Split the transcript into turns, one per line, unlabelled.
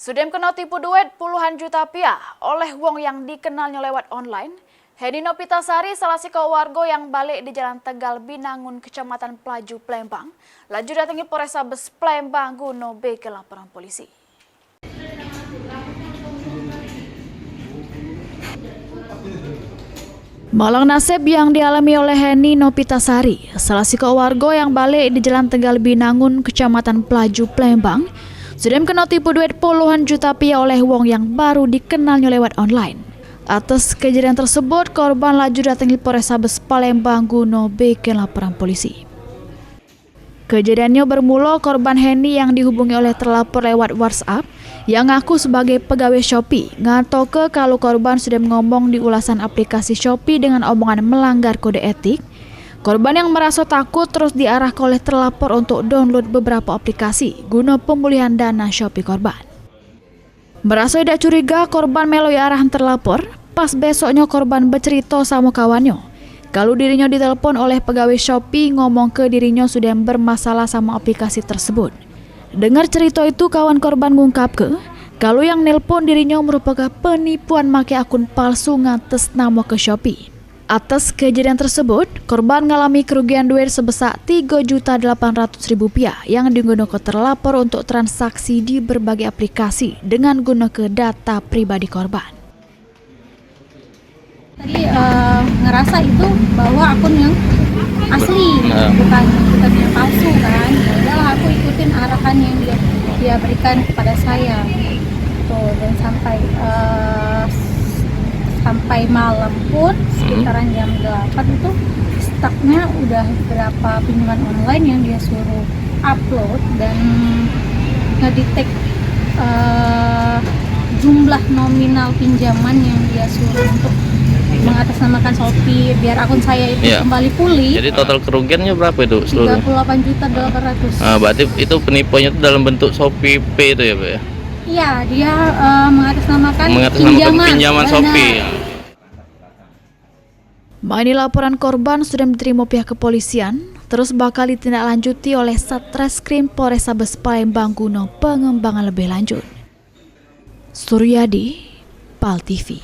Sudem kena tipu duit puluhan juta rupiah oleh wong yang dikenalnya lewat online. Heni Nopitasari salah si warga yang balik di Jalan Tegal Binangun, Kecamatan Pelaju, Palembang. Laju datangi Polrestabes Palembang guna ke laporan polisi. Malang nasib yang dialami oleh Heni Nopitasari, salah si warga yang balik di Jalan Tegal Binangun, Kecamatan Pelaju, Palembang. Sudem kena tipu duit puluhan juta rupiah oleh wong yang baru dikenalnya lewat online. Atas kejadian tersebut, korban laju datangi Polrestabes Palembang guna ke laporan polisi. Kejadiannya bermula korban Heni yang dihubungi oleh terlapor lewat WhatsApp yang ngaku sebagai pegawai Shopee ngatoke kalau korban sudah ngomong di ulasan aplikasi Shopee dengan omongan melanggar kode etik. Korban yang merasa takut terus diarahkan oleh terlapor untuk download beberapa aplikasi guna pemulihan dana Shopee korban. Merasa tidak curiga, korban melalui arahan terlapor. Pas besoknya korban bercerita sama kawannya kalau dirinya ditelepon oleh pegawai Shopee ngomong ke dirinya sudah bermasalah sama aplikasi tersebut. Dengar cerita itu, kawan korban ngungkap kalau yang nelpon dirinya merupakan penipuan make akun palsu ngatas nama ke Shopee. Atas kejadian tersebut, korban mengalami kerugian duit sebesar Rp3.800.000 yang digunakan terlapor untuk transaksi di berbagai aplikasi dengan guna ke data pribadi korban.
Tadi ngerasa itu bahwa akun yang asli, bukan yang palsu kan. Udahlah, aku ikutin arahan yang dia berikan kepada saya. Tuh, dan sampai malam pun sekitaran jam 8 itu stoknya udah berapa pinjaman online yang dia suruh upload dan ngedetek jumlah nominal pinjaman yang dia suruh untuk mengatasnamakan Shopee biar akun saya itu kembali pulih.
Jadi total kerugiannya berapa itu seluruhnya?
38.800.000.
Berarti itu penipuannya itu dalam bentuk Shopee Pay itu ya, Pak ya?
Iya, dia mengatasnamakan
pinjaman Shopee.
Ini laporan korban sudah diterima pihak kepolisian, terus bakal ditindaklanjuti oleh Satreskrim Polrestabes Palembang guna pengembangan lebih lanjut. Suryadi, PAL TV.